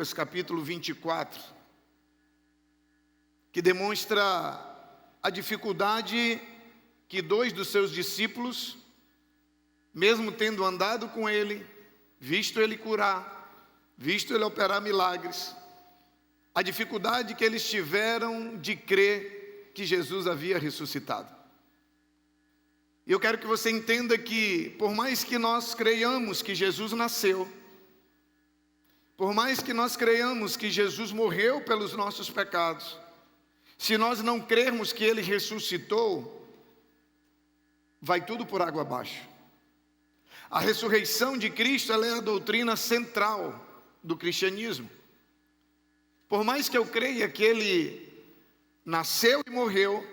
Lucas capítulo 24, que demonstra a dificuldade que dois dos seus discípulos, mesmo tendo andado com ele, visto ele curar, visto ele operar milagres, a dificuldade que eles tiveram de crer que Jesus havia ressuscitado. E eu quero que você entenda que, por mais que nós creiamos que Jesus nasceu, por mais que nós creiamos que Jesus morreu pelos nossos pecados, se nós não crermos que Ele ressuscitou, vai tudo por água abaixo. A ressurreição de Cristo, ela é a doutrina central do cristianismo. Por mais que eu creia que Ele nasceu e morreu,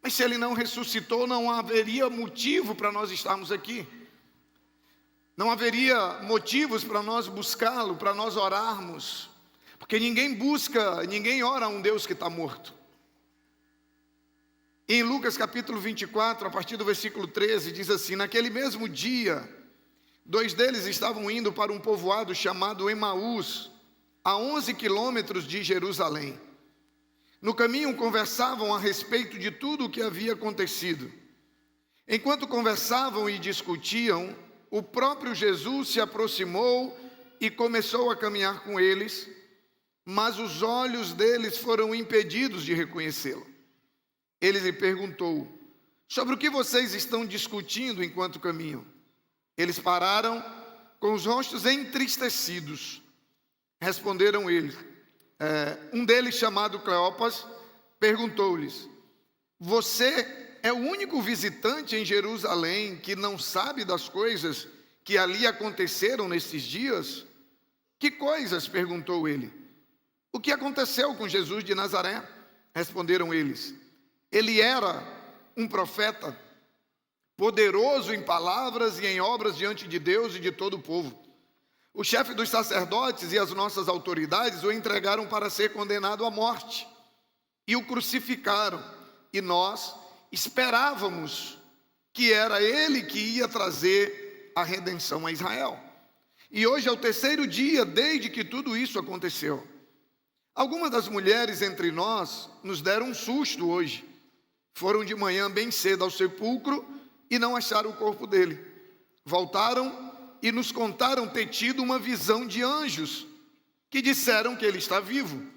mas se Ele não ressuscitou, não haveria motivo para nós estarmos aqui. Não haveria motivos para nós buscá-lo, para nós orarmos. Porque ninguém ora a um Deus que está morto. Em Lucas capítulo 24, a partir do versículo 13, diz assim: naquele mesmo dia, dois deles estavam indo para um povoado chamado Emaús, a 11 quilômetros de Jerusalém. No caminho conversavam a respeito de tudo o que havia acontecido. Enquanto conversavam e discutiam, o próprio Jesus se aproximou e começou a caminhar com eles, mas os olhos deles foram impedidos de reconhecê-lo. Ele lhe perguntou: sobre o que vocês estão discutindo enquanto caminham? Eles pararam com os rostos entristecidos. Responderam eles. Um deles, chamado Cleopas, perguntou-lhes: você é o único visitante em Jerusalém que não sabe das coisas que ali aconteceram nesses dias? Que coisas? Perguntou ele. O que aconteceu com Jesus de Nazaré? Responderam eles. Ele era um profeta, poderoso em palavras e em obras diante de Deus e de todo o povo. O chefe dos sacerdotes e as nossas autoridades o entregaram para ser condenado à morte e o crucificaram. E nós esperávamos que era ele que ia trazer a redenção a Israel. E hoje é o terceiro dia desde que tudo isso aconteceu. Algumas das mulheres entre nós nos deram um susto hoje. Foram de manhã bem cedo ao sepulcro e não acharam o corpo dele. Voltaram e nos contaram ter tido uma visão de anjos que disseram que ele está vivo.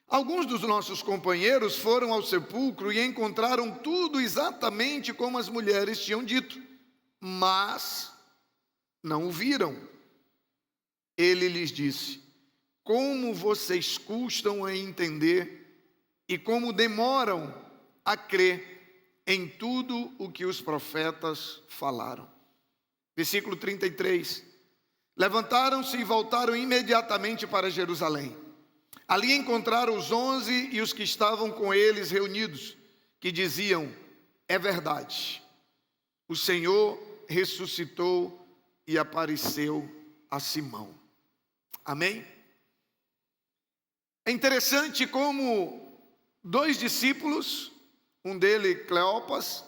Alguns dos nossos companheiros foram ao sepulcro e encontraram tudo exatamente como as mulheres tinham dito, mas não o viram. Ele lhes disse: como vocês custam a entender e como demoram a crer em tudo o que os profetas falaram. Versículo 33. Levantaram-se e voltaram imediatamente para Jerusalém. Ali encontraram os 11 e os que estavam com eles reunidos, que diziam: é verdade, o Senhor ressuscitou e apareceu a Simão. Amém? É interessante como dois discípulos, um deles Cleopas,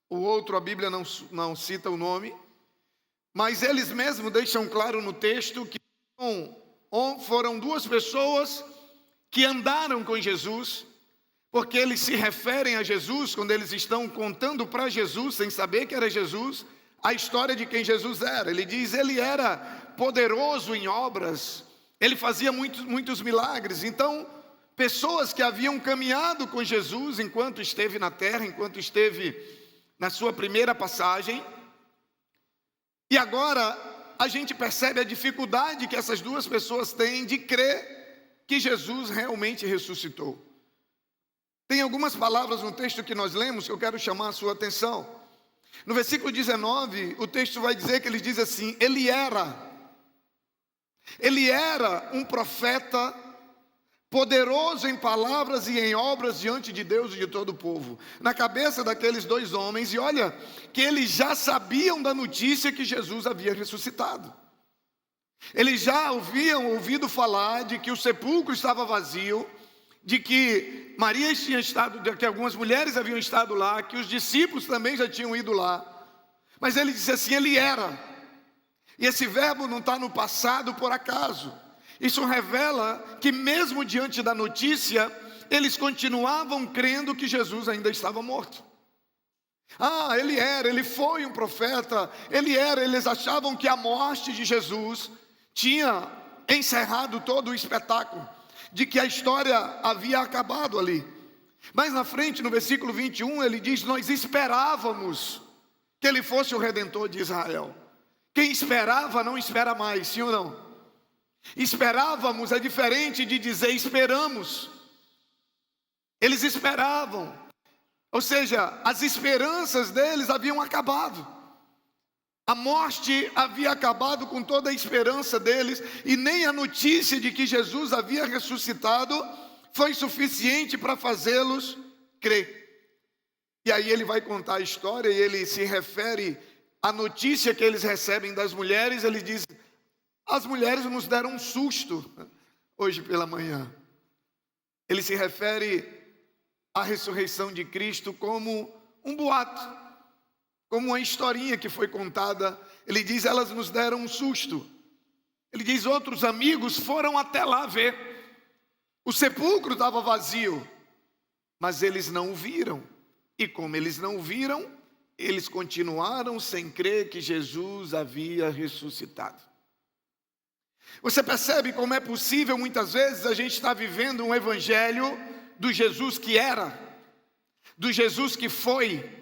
o outro a Bíblia não cita o nome, mas eles mesmos deixam claro no texto que foram duas pessoas que andaram com Jesus, porque eles se referem a Jesus quando eles estão contando para Jesus, sem saber que era Jesus, a história de quem Jesus era. Ele diz: ele era poderoso em obras, ele fazia muitos milagres. Então, pessoas que haviam caminhado com Jesus enquanto esteve na terra, enquanto esteve na sua primeira passagem, e agora a gente percebe a dificuldade que essas duas pessoas têm de crer que Jesus realmente ressuscitou. Tem algumas palavras no texto que nós lemos que eu quero chamar a sua atenção. No versículo 19, o texto vai dizer que ele diz assim: ele era um profeta poderoso em palavras e em obras diante de Deus e de todo o povo. Na cabeça daqueles dois homens, e olha, que eles já sabiam da notícia que Jesus havia ressuscitado. Eles já haviam ouvido falar de que o sepulcro estava vazio, de que Maria tinha estado, de que algumas mulheres haviam estado lá, que os discípulos também já tinham ido lá. Mas ele disse assim: ele era. E esse verbo não está no passado por acaso. Isso revela que mesmo diante da notícia, eles continuavam crendo que Jesus ainda estava morto. Ele foi um profeta, eles achavam que a morte de Jesus tinha encerrado todo o espetáculo, de que a história havia acabado ali. Mas na frente, no versículo 21, ele diz: nós esperávamos que ele fosse o Redentor de Israel. Quem esperava não espera mais, sim ou não? Esperávamos é diferente de dizer esperamos. Eles esperavam, ou seja, as esperanças deles haviam acabado. A morte havia acabado com toda a esperança deles, e nem a notícia de que Jesus havia ressuscitado foi suficiente para fazê-los crer. E aí ele vai contar a história, e ele se refere à notícia que eles recebem das mulheres. Ele diz: as mulheres nos deram um susto hoje pela manhã. Ele se refere à ressurreição de Cristo como um boato, como uma historinha que foi contada. Ele diz: elas nos deram um susto. Ele diz: outros amigos foram até lá ver. O sepulcro estava vazio, mas eles não o viram. E como eles não o viram, eles continuaram sem crer que Jesus havia ressuscitado. Você percebe como é possível muitas vezes a gente estar vivendo um evangelho do Jesus que era, do Jesus que foi,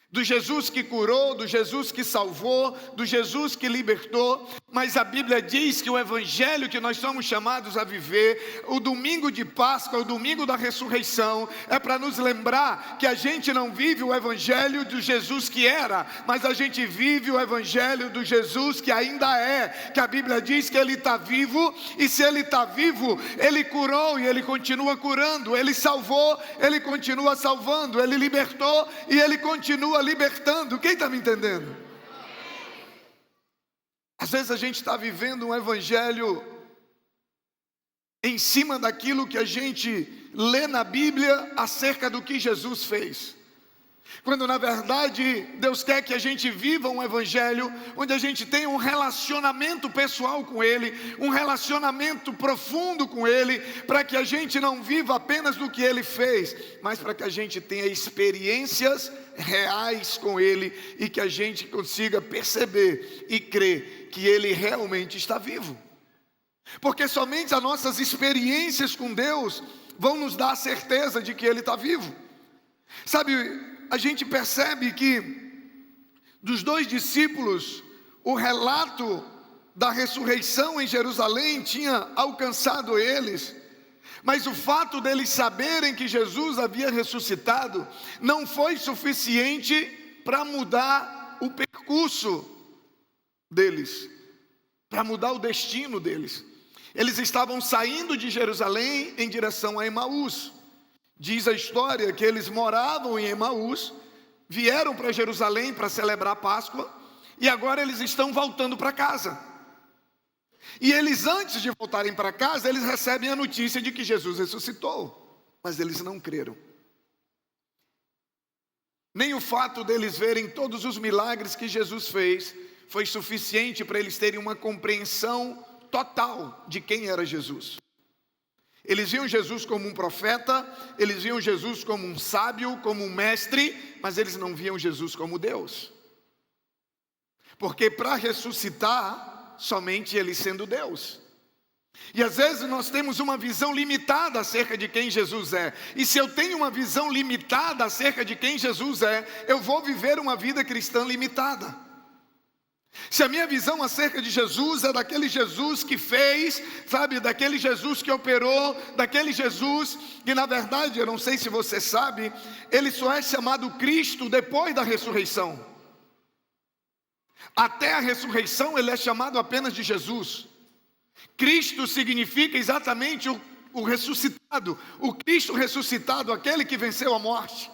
do Jesus que curou, do Jesus que salvou, do Jesus que libertou. Mas a Bíblia diz que o evangelho que nós somos chamados a viver, o domingo de Páscoa, o domingo da ressurreição, é para nos lembrar que a gente não vive o evangelho do Jesus que era, mas a gente vive o evangelho do Jesus que ainda é, que a Bíblia diz que ele está vivo, e se ele está vivo, ele curou e ele continua curando, ele salvou, ele continua salvando, ele libertou e ele continua libertando. Quem está me entendendo? Às vezes a gente está vivendo um evangelho em cima daquilo que a gente lê na Bíblia acerca do que Jesus fez, quando na verdade Deus quer que a gente viva um evangelho onde a gente tenha um relacionamento pessoal com Ele, um relacionamento profundo com Ele, para que a gente não viva apenas do que Ele fez, mas para que a gente tenha experiências reais com Ele, e que a gente consiga perceber e crer que Ele realmente está vivo. Porque somente as nossas experiências com Deus vão nos dar a certeza de que Ele está vivo. Sabe, a gente percebe que dos 2 discípulos, o relato da ressurreição em Jerusalém tinha alcançado eles, mas o fato deles saberem que Jesus havia ressuscitado não foi suficiente para mudar o percurso deles, para mudar o destino deles. Eles estavam saindo de Jerusalém em direção a Emaús. Diz a história que eles moravam em Emaús, vieram para Jerusalém para celebrar a Páscoa, e agora eles estão voltando para casa. E eles, antes de voltarem para casa, eles recebem a notícia de que Jesus ressuscitou, mas eles não creram. Nem o fato deles verem todos os milagres que Jesus fez foi suficiente para eles terem uma compreensão total de quem era Jesus. Eles viam Jesus como um profeta, eles viam Jesus como um sábio, como um mestre, mas eles não viam Jesus como Deus. Porque para ressuscitar, somente Ele sendo Deus. E às vezes nós temos uma visão limitada acerca de quem Jesus é. E se eu tenho uma visão limitada acerca de quem Jesus é, eu vou viver uma vida cristã limitada. Se a minha visão acerca de Jesus é daquele Jesus que fez, sabe, daquele Jesus que operou, daquele Jesus que na verdade, eu não sei se você sabe, Ele só é chamado Cristo depois da ressurreição. Até a ressurreição Ele é chamado apenas de Jesus. Cristo significa exatamente o ressuscitado, o Cristo ressuscitado, aquele que venceu a morte.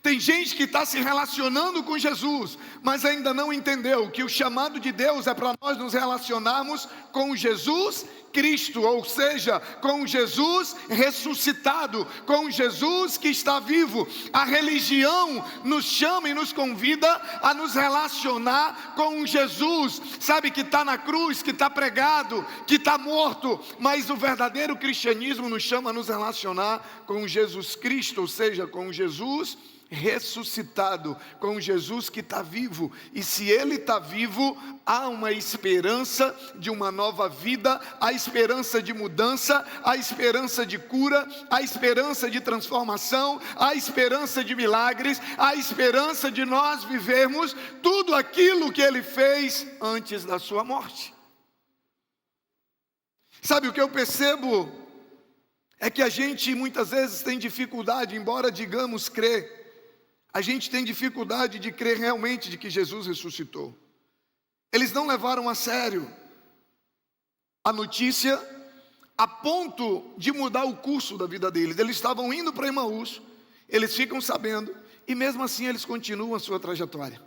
Tem gente que está se relacionando com Jesus, mas ainda não entendeu que o chamado de Deus é para nós nos relacionarmos com Jesus Cristo, ou seja, com Jesus ressuscitado, com Jesus que está vivo. A religião nos chama e nos convida a nos relacionar com Jesus, sabe, que está na cruz, que está pregado, que está morto, mas o verdadeiro cristianismo nos chama a nos relacionar com Jesus Cristo, ou seja, com Jesus ressuscitado, com Jesus que está vivo. E se Ele está vivo, há uma esperança de uma nova vida, há esperança de mudança, há esperança de cura, há esperança de transformação, há esperança de milagres, há esperança de nós vivermos tudo aquilo que Ele fez antes da sua morte. Sabe, o que eu percebo é que a gente muitas vezes tem dificuldade, embora digamos crer, a gente tem dificuldade de crer realmente de que Jesus ressuscitou. Eles não levaram a sério a notícia a ponto de mudar o curso da vida deles. Eles estavam indo para Emaús, eles ficam sabendo, e mesmo assim eles continuam a sua trajetória.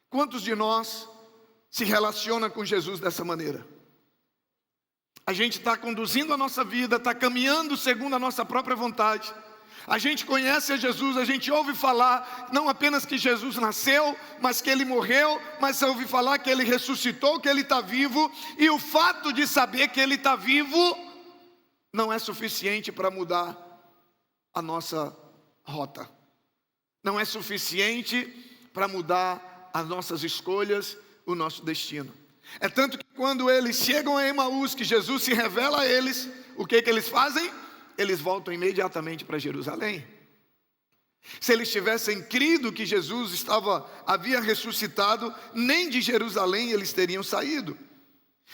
Quantos de nós se relacionam com Jesus dessa maneira? A gente está conduzindo a nossa vida, está caminhando segundo a nossa própria vontade. A gente conhece a Jesus, a gente ouve falar, não apenas que Jesus nasceu, mas que Ele morreu, mas ouve falar que Ele ressuscitou, que Ele está vivo, e o fato de saber que Ele está vivo, não é suficiente para mudar a nossa rota. Não é suficiente para mudar as nossas escolhas, o nosso destino. É tanto que quando eles chegam a Emaús, que Jesus se revela a eles, o que eles fazem? Eles voltam imediatamente para Jerusalém. Se eles tivessem crido que Jesus havia ressuscitado, nem de Jerusalém eles teriam saído.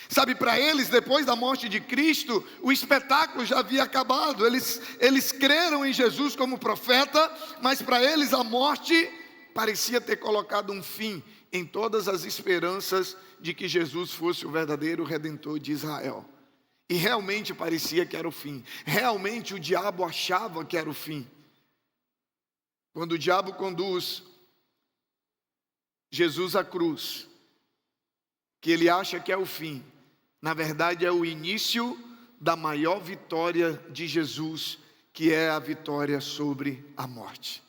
Sabe, para eles, depois da morte de Cristo, o espetáculo já havia acabado. Eles creram em Jesus como profeta, mas para eles a morte parecia ter colocado um fim em todas as esperanças de que Jesus fosse o verdadeiro Redentor de Israel. E realmente parecia que era o fim. Realmente o diabo achava que era o fim. Quando o diabo conduz Jesus à cruz, que ele acha que é o fim, na verdade é o início da maior vitória de Jesus, que é a vitória sobre a morte.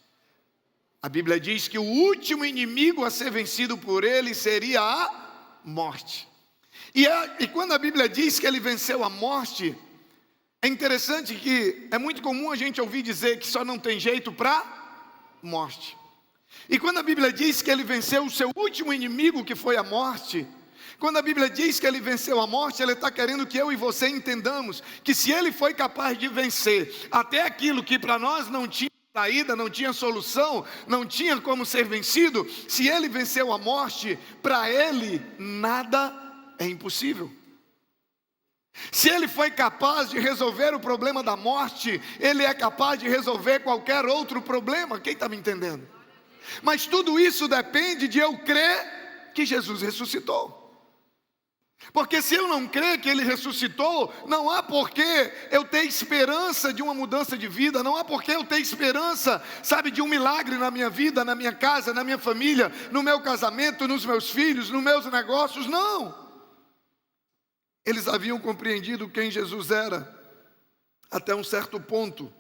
A Bíblia diz que o último inimigo a ser vencido por ele seria a morte. E quando a Bíblia diz que ele venceu a morte, é interessante que é muito comum a gente ouvir dizer que só não tem jeito para morte. E quando a Bíblia diz que ele venceu o seu último inimigo, que foi a morte, quando a Bíblia diz que ele venceu a morte, ele está querendo que eu e você entendamos que se ele foi capaz de vencer até aquilo que para nós não tinha saída, não tinha solução, não tinha como ser vencido, se ele venceu a morte, para ele nada é impossível. Se ele foi capaz de resolver o problema da morte, ele é capaz de resolver qualquer outro problema. Quem está me entendendo? Mas tudo isso depende de eu crer que Jesus ressuscitou. Porque se eu não crer que Ele ressuscitou, não há porquê eu ter esperança de uma mudança de vida, não há porquê eu ter esperança, sabe, de um milagre na minha vida, na minha casa, na minha família, no meu casamento, nos meus filhos, nos meus negócios, não. Eles haviam compreendido quem Jesus era, até um certo ponto,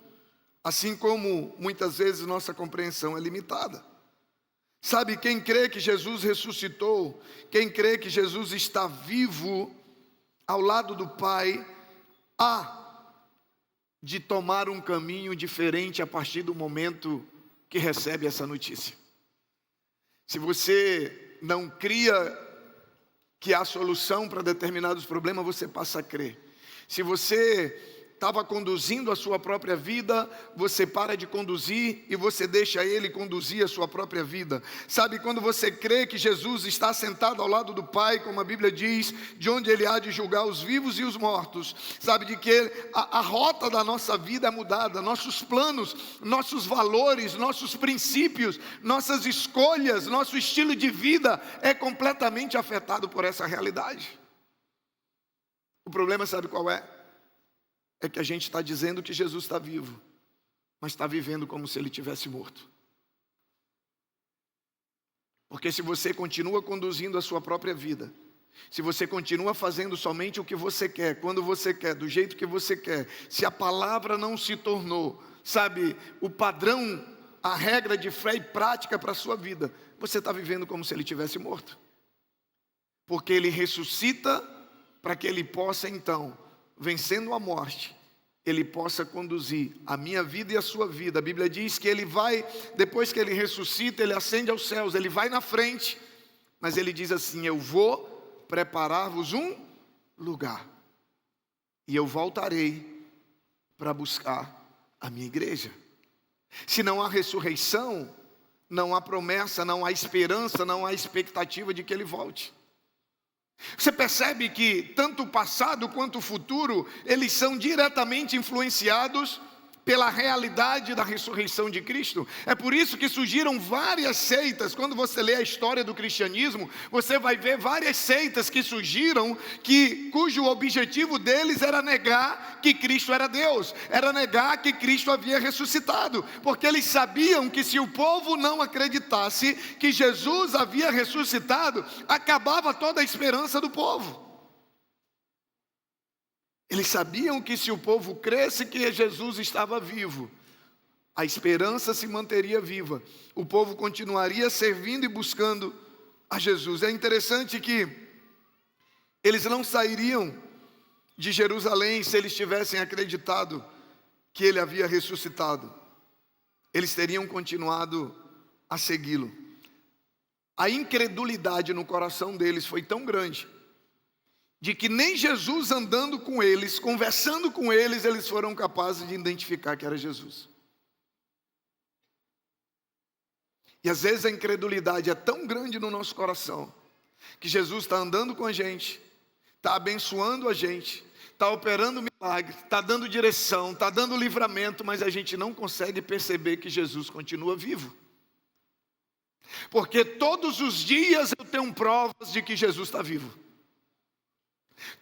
assim como muitas vezes nossa compreensão é limitada. Sabe, quem crê que Jesus ressuscitou, quem crê que Jesus está vivo ao lado do Pai, há de tomar um caminho diferente a partir do momento que recebe essa notícia. Se você não cria que há solução para determinados problemas, você passa a crer. Se você estava conduzindo a sua própria vida, você para de conduzir e você deixa Ele conduzir a sua própria vida. Sabe, quando você crê que Jesus está sentado ao lado do Pai, como a Bíblia diz, de onde Ele há de julgar os vivos e os mortos, sabe, de que a rota da nossa vida é mudada, nossos planos, nossos valores, nossos princípios, nossas escolhas, nosso estilo de vida é completamente afetado por essa realidade. O problema, sabe qual é? É que a gente está dizendo que Jesus está vivo, mas está vivendo como se ele tivesse morto. Porque se você continua conduzindo a sua própria vida, se você continua fazendo somente o que você quer, quando você quer, do jeito que você quer, se a palavra não se tornou, sabe, o padrão, a regra de fé e prática para a sua vida, você está vivendo como se ele tivesse morto. Porque ele ressuscita para que ele possa então, vencendo a morte, ele possa conduzir a minha vida e a sua vida. A Bíblia diz que ele vai, depois que ele ressuscita, ele ascende aos céus, ele vai na frente, mas ele diz assim: eu vou preparar-vos um lugar, e eu voltarei para buscar a minha igreja. Se não há ressurreição, não há promessa, não há esperança, não há expectativa de que ele volte. Você percebe que tanto o passado quanto o futuro, eles são diretamente influenciados pela realidade da ressurreição de Cristo. É por isso que surgiram várias seitas. Quando você lê a história do cristianismo, você vai ver várias seitas que surgiram, cujo objetivo deles era negar que Cristo era Deus, era negar que Cristo havia ressuscitado, porque eles sabiam que se o povo não acreditasse que Jesus havia ressuscitado, acabava toda a esperança do povo. Eles sabiam que se o povo cresce que Jesus estava vivo, a esperança se manteria viva, o povo continuaria servindo e buscando a Jesus. É interessante que eles não sairiam de Jerusalém se eles tivessem acreditado que ele havia ressuscitado. Eles teriam continuado a segui-lo. A incredulidade no coração deles foi tão grande, de que nem Jesus andando com eles, conversando com eles, eles foram capazes de identificar que era Jesus. E às vezes a incredulidade é tão grande no nosso coração, que Jesus está andando com a gente, está abençoando a gente, está operando milagre, está dando direção, está dando livramento, mas a gente não consegue perceber que Jesus continua vivo. Porque todos os dias eu tenho provas de que Jesus está vivo.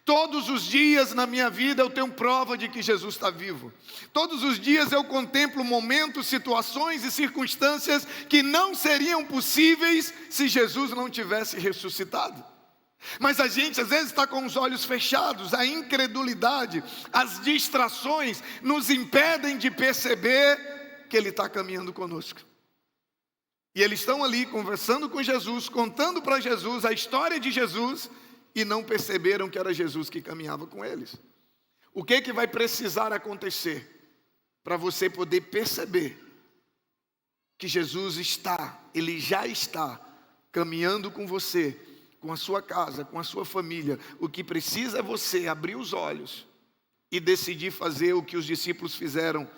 Todos os dias na minha vida eu tenho prova de que Jesus está vivo. Todos os dias eu contemplo momentos, situações e circunstâncias que não seriam possíveis se Jesus não tivesse ressuscitado. Mas a gente às vezes está com os olhos fechados. A incredulidade, as distrações nos impedem de perceber que Ele está caminhando conosco. E eles estão ali conversando com Jesus, contando para Jesus a história de Jesus, e não perceberam que era Jesus que caminhava com eles. O que vai precisar acontecer para você poder perceber que Jesus Ele já está caminhando com você, com a sua casa, com a sua família? O que precisa é você abrir os olhos e decidir fazer o que os discípulos fizeram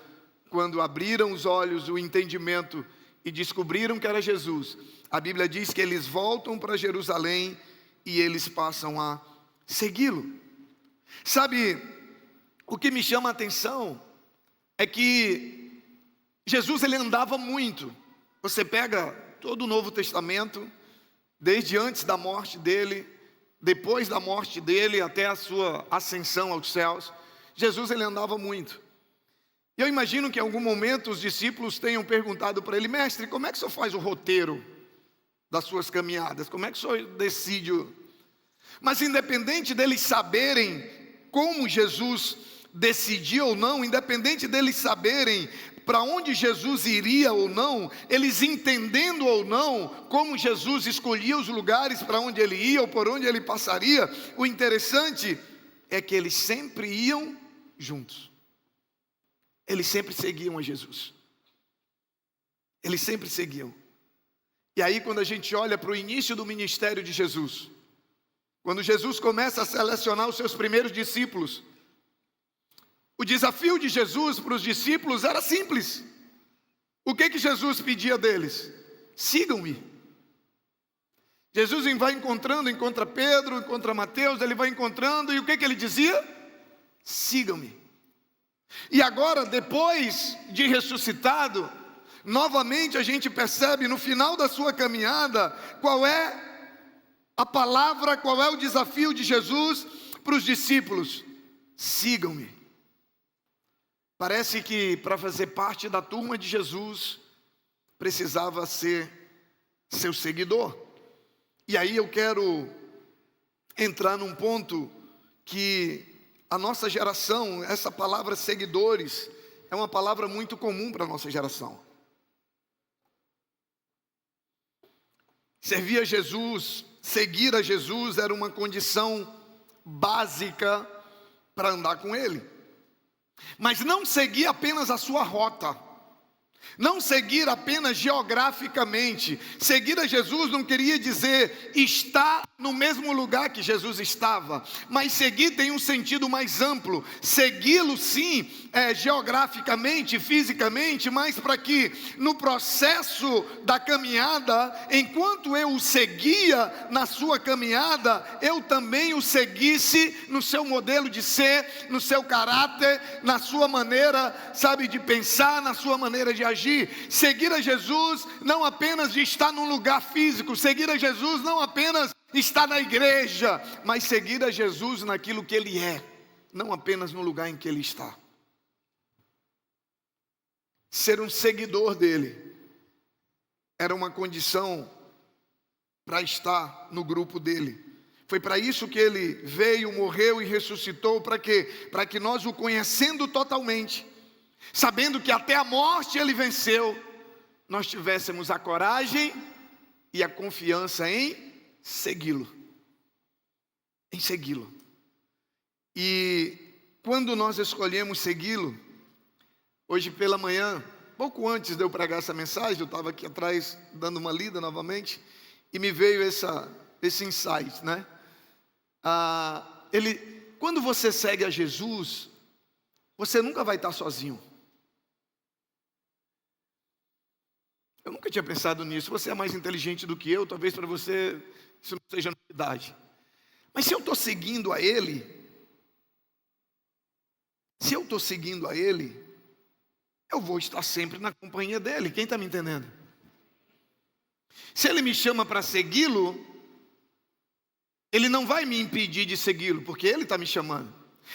quando abriram os olhos, o entendimento, e descobriram que era Jesus. A Bíblia diz que eles voltam para Jerusalém e eles passam a segui-lo. Sabe, o que me chama a atenção é que Jesus ele andava muito. Você pega todo o Novo Testamento, desde antes da morte dele, depois da morte dele, até a sua ascensão aos céus, Jesus ele andava muito. E eu imagino que em algum momento os discípulos tenham perguntado para ele: mestre, como é que o senhor faz o roteiro das suas caminhadas? Como é que o senhor decide? Mas independente deles saberem como Jesus decidia ou não, independente deles saberem para onde Jesus iria ou não, eles entendendo ou não como Jesus escolhia os lugares para onde ele ia ou por onde ele passaria, o interessante é que eles sempre iam juntos. Eles sempre seguiam a Jesus. Eles sempre seguiam. E aí quando a gente olha para o início do ministério de Jesus, quando Jesus começa a selecionar os seus primeiros discípulos, o desafio de Jesus para os discípulos era simples. O que Jesus pedia deles? Sigam-me. Jesus encontra Pedro, encontra Mateus, ele vai encontrando, e o que ele dizia? Sigam-me. E agora, depois de ressuscitado, novamente a gente percebe no final da sua caminhada qual é a palavra, qual é o desafio de Jesus para os discípulos: sigam-me. Parece que para fazer parte da turma de Jesus, precisava ser seu seguidor. E aí eu quero entrar num ponto que a nossa geração, essa palavra seguidores, é uma palavra muito comum para a nossa geração. Servir a Jesus, seguir a Jesus era uma condição básica para andar com Ele. Mas não seguir apenas a sua rota, não seguir apenas geograficamente. Seguir a Jesus não queria dizer estar no mesmo lugar que Jesus estava, mas seguir tem um sentido mais amplo. Segui-lo sim, geograficamente, fisicamente, mas para que no processo da caminhada, enquanto eu o seguia na sua caminhada, eu também o seguisse no seu modelo de ser, no seu caráter, na sua maneira, de pensar, na sua maneira de agir. Seguir a Jesus não apenas de estar num lugar físico, seguir a Jesus não apenas estar na igreja, mas seguir a Jesus naquilo que Ele é, não apenas no lugar em que Ele está. Ser um seguidor dEle era uma condição para estar no grupo dEle. Foi para isso que Ele veio, morreu e ressuscitou. Para quê? Para que nós o conhecendo totalmente, sabendo que até a morte Ele venceu, nós tivéssemos a coragem e a confiança em segui-lo. Em segui-lo. E quando nós escolhemos segui-lo, hoje pela manhã, pouco antes de eu pregar essa mensagem, eu estava aqui atrás dando uma lida novamente, e me veio esse insight, né? Quando você segue a Jesus, você nunca vai estar sozinho. Eu nunca tinha pensado nisso. Você é mais inteligente do que eu, talvez para você isso não seja novidade. Mas se eu estou seguindo a Ele, eu vou estar sempre na companhia dEle. Quem está me entendendo? Se Ele me chama para segui-lo, Ele não vai me impedir de segui-lo, porque Ele está me chamando.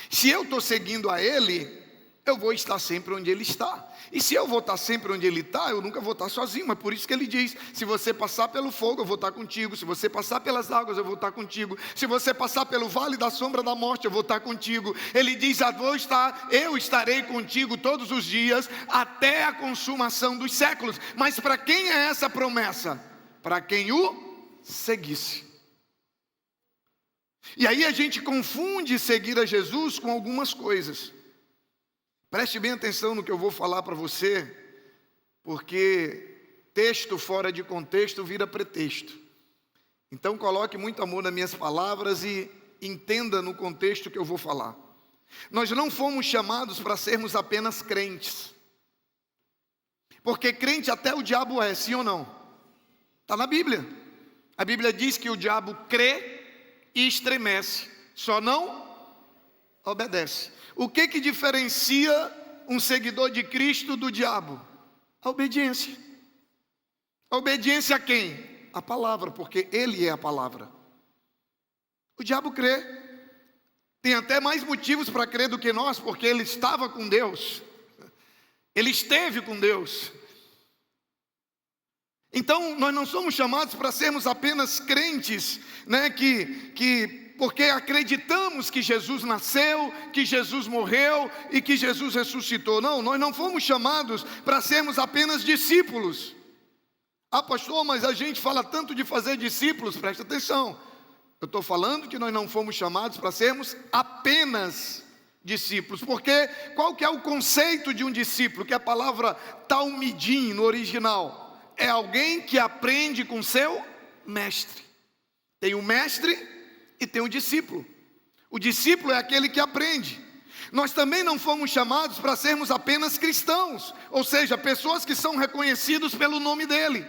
Se eu estou seguindo a Ele, eu vou estar sempre onde Ele está. E se eu vou estar sempre onde Ele está, eu nunca vou estar sozinho. Mas por isso que Ele diz: se você passar pelo fogo, eu vou estar contigo. Se você passar pelas águas, eu vou estar contigo. Se você passar pelo vale da sombra da morte, eu vou estar contigo. Ele diz: eu estarei contigo todos os dias, até a consumação dos séculos. Mas para quem é essa promessa? Para quem o seguisse. E aí a gente confunde seguir a Jesus com algumas coisas. Preste bem atenção no que eu vou falar para você, porque texto fora de contexto vira pretexto. Então coloque muito amor nas minhas palavras e entenda no contexto que eu vou falar. Nós não fomos chamados para sermos apenas crentes, porque crente até o diabo é, sim ou não? Está na Bíblia. A Bíblia diz que o diabo crê e estremece, só não obedece. O que diferencia um seguidor de Cristo do diabo? A obediência. A obediência a quem? A palavra, porque Ele é a palavra. O diabo crê. Tem até mais motivos para crer do que nós, porque ele estava com Deus. Ele esteve com Deus. Então, nós não somos chamados para sermos apenas crentes, né, porque acreditamos que Jesus nasceu, que Jesus morreu e que Jesus ressuscitou. Não, nós não fomos chamados para sermos apenas discípulos. Ah, pastor, mas a gente fala tanto de fazer discípulos. Presta atenção. Eu estou falando que nós não fomos chamados para sermos apenas discípulos. Porque qual que é o conceito de um discípulo? Que é a palavra talmidim no original. É alguém que aprende com seu mestre. Tem o mestre e tem o discípulo. O discípulo é aquele que aprende. Nós também não fomos chamados para sermos apenas cristãos, ou seja, pessoas que são reconhecidos pelo nome dele.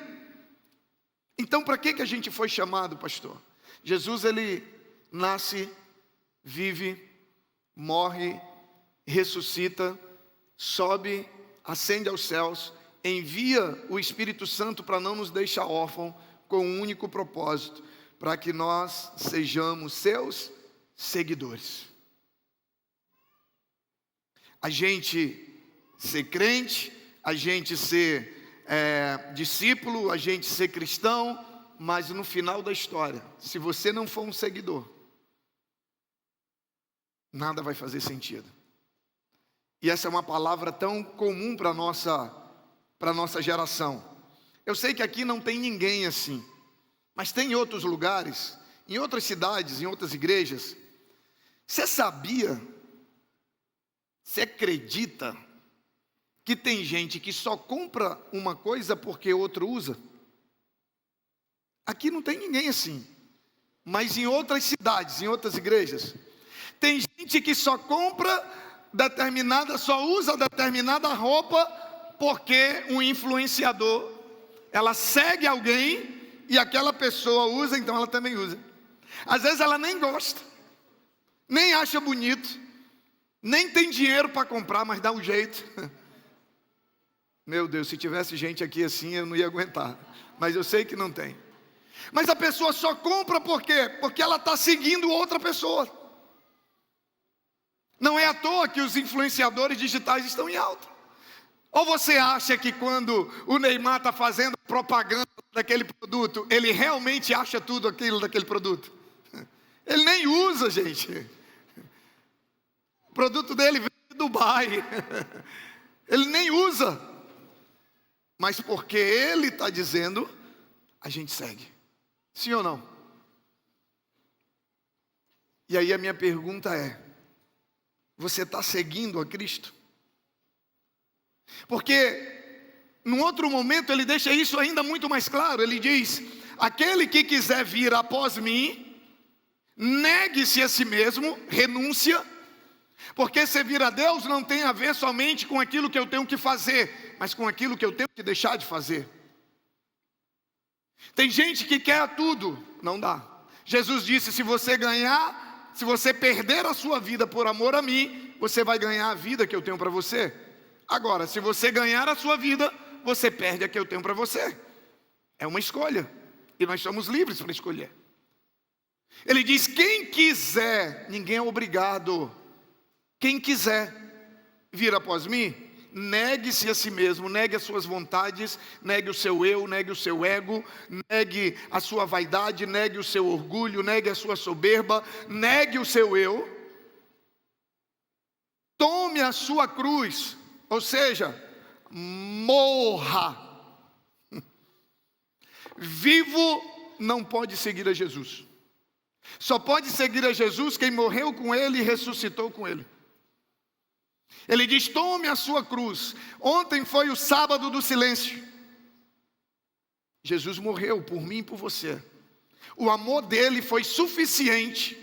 Então, para que a gente foi chamado, pastor? Jesus, ele nasce, vive, morre, ressuscita, sobe, ascende aos céus, envia o Espírito Santo para não nos deixar órfãos, com um único propósito: para que nós sejamos seus seguidores. A gente ser crente, a gente ser discípulo, a gente ser cristão, mas no final da história, se você não for um seguidor, nada vai fazer sentido. E essa é uma palavra tão comum para a nossa geração. Eu sei que aqui não tem ninguém assim, mas tem em outros lugares, em outras cidades, em outras igrejas. Você sabia, você acredita que tem gente que só compra uma coisa porque outro usa? Aqui não tem ninguém assim, mas em outras cidades, em outras igrejas, tem gente que só só usa determinada roupa porque um influenciador, ela segue alguém e aquela pessoa usa, então ela também usa. Às vezes ela nem gosta, nem acha bonito, nem tem dinheiro para comprar, mas dá um jeito. Meu Deus, se tivesse gente aqui assim eu não ia aguentar, mas eu sei que não tem. Mas a pessoa só compra por quê? Porque ela está seguindo outra pessoa. Não é à toa que os influenciadores digitais estão em alta. Ou você acha que quando o Neymar está fazendo propaganda daquele produto, ele realmente acha tudo aquilo daquele produto? Ele nem usa, gente. O produto dele vem de Dubai. Ele nem usa. Mas porque ele está dizendo, a gente segue. Sim ou não? E aí a minha pergunta é: você está seguindo a Cristo? Porque num outro momento ele deixa isso ainda muito mais claro. Ele diz: aquele que quiser vir após mim, negue-se a si mesmo, renúncia. Porque servir a Deus não tem a ver somente com aquilo que eu tenho que fazer, mas com aquilo que eu tenho que deixar de fazer. Tem gente que quer tudo, não dá. Jesus disse: se você perder a sua vida por amor a mim, você vai ganhar a vida que eu tenho para você. Agora, se você ganhar a sua vida, você perde a que eu tenho para você. É uma escolha, e nós somos livres para escolher. Ele diz: quem quiser, ninguém é obrigado. Quem quiser vir após mim, negue-se a si mesmo, negue as suas vontades, negue o seu eu, negue o seu ego, negue a sua vaidade, negue o seu orgulho, negue a sua soberba, negue o seu eu. Tome a sua cruz, ou seja, morra. Vivo não pode seguir a Jesus. Só pode seguir a Jesus quem morreu com Ele e ressuscitou com Ele. Ele diz: tome a sua cruz. Ontem foi o sábado do silêncio. Jesus morreu por mim e por você. O amor dele foi suficiente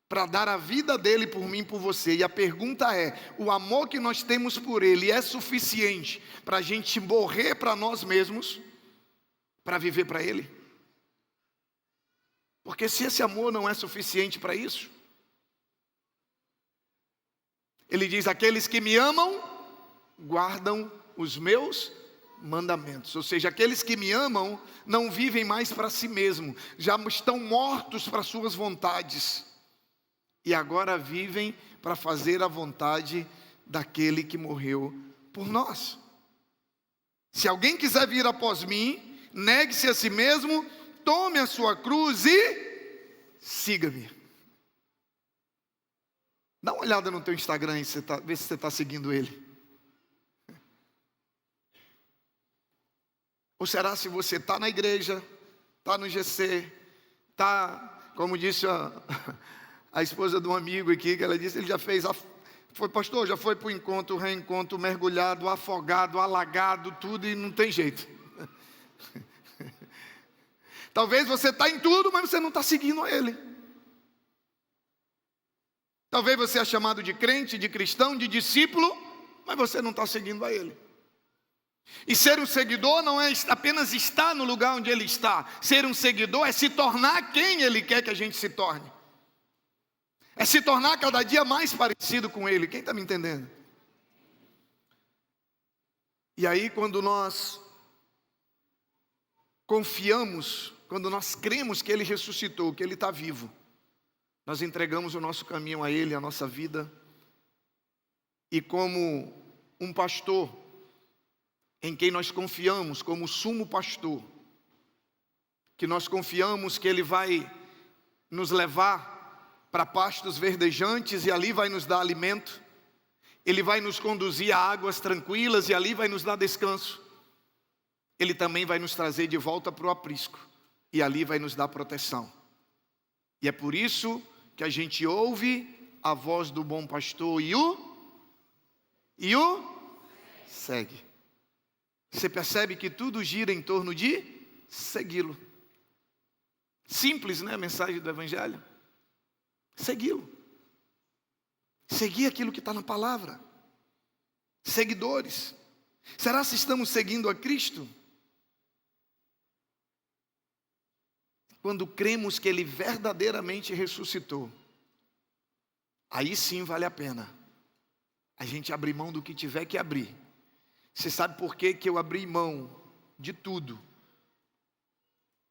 para dar a vida dele por mim e por você. E a pergunta é: o amor que nós temos por ele é suficiente para a gente morrer para nós mesmos, para viver para ele? Porque se esse amor não é suficiente para isso, ele diz: aqueles que me amam, guardam os meus mandamentos. Ou seja, aqueles que me amam, não vivem mais para si mesmo, já estão mortos para suas vontades, e agora vivem para fazer a vontade daquele que morreu por nós. Se alguém quiser vir após mim, negue-se a si mesmo, tome a sua cruz e siga-me. Dá uma olhada no teu Instagram e vê se você está seguindo ele. Ou será se você está na igreja, está no GC, está, como disse a esposa de um amigo aqui, que ela disse, ele já fez, foi pastor, já foi para o encontro, reencontro, mergulhado, afogado, alagado, tudo, e não tem jeito. Talvez você está em tudo, mas você não está seguindo a ele. Talvez você é chamado de crente, de cristão, de discípulo, mas você não está seguindo a ele. E ser um seguidor não é apenas estar no lugar onde ele está. Ser um seguidor é se tornar quem ele quer que a gente se torne. É se tornar cada dia mais parecido com ele. Quem está me entendendo? E aí, quando nós confiamos, quando nós cremos que ele ressuscitou, que ele está vivo, nós entregamos o nosso caminho a ele, a nossa vida. E como um pastor em quem nós confiamos como sumo pastor, que nós confiamos que ele vai nos levar para pastos verdejantes e ali vai nos dar alimento, ele vai nos conduzir a águas tranquilas e ali vai nos dar descanso. Ele também vai nos trazer de volta para o aprisco e ali vai nos dar proteção. E é por isso que a gente ouve a voz do bom pastor e o segue. Você percebe que tudo gira em torno de segui-lo. Simples, né, a mensagem do Evangelho? Segui-lo. Seguir aquilo que está na palavra. Seguidores. Será se estamos seguindo a Cristo? Quando cremos que Ele verdadeiramente ressuscitou, aí sim vale a pena a gente abrir mão do que tiver que abrir. Você sabe por que eu abri mão de tudo?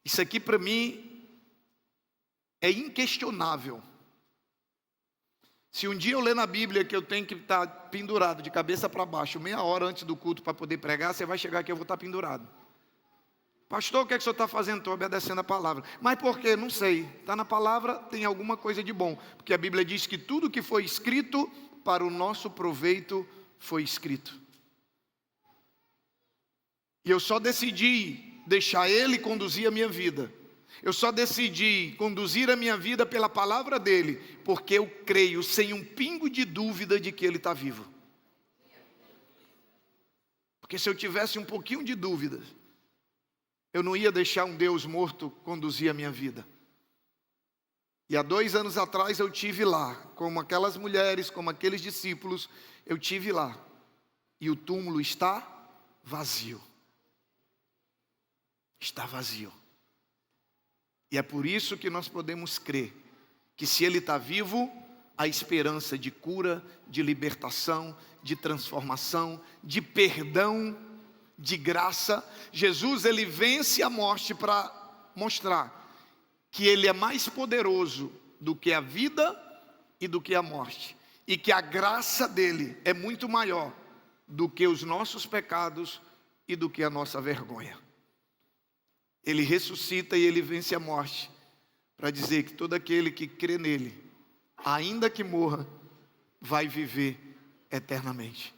Isso aqui para mim é inquestionável. Se um dia eu ler na Bíblia que eu tenho que estar pendurado de cabeça para baixo, meia hora antes do culto para poder pregar, você vai chegar aqui e eu vou estar pendurado. Pastor, o que é que o senhor está fazendo? Estou obedecendo a palavra. Mas por quê? Não sei. Está na palavra, tem alguma coisa de bom. Porque a Bíblia diz que tudo que foi escrito para o nosso proveito foi escrito. E eu só decidi deixar Ele conduzir a minha vida. Eu só decidi conduzir a minha vida pela palavra dEle, porque eu creio sem um pingo de dúvida de que Ele está vivo. Porque se eu tivesse um pouquinho de dúvida, eu não ia deixar um Deus morto conduzir a minha vida. E há 2 anos atrás eu tive lá, como aquelas mulheres, como aqueles discípulos, eu tive lá. E o túmulo está vazio. Está vazio. E é por isso que nós podemos crer que se Ele está vivo, há esperança de cura, de libertação, de transformação, de perdão, de graça. Jesus, Ele vence a morte para mostrar que Ele é mais poderoso do que a vida e do que a morte. E que a graça dEle é muito maior do que os nossos pecados e do que a nossa vergonha. Ele ressuscita e Ele vence a morte para dizer que todo aquele que crê nele, ainda que morra, vai viver eternamente.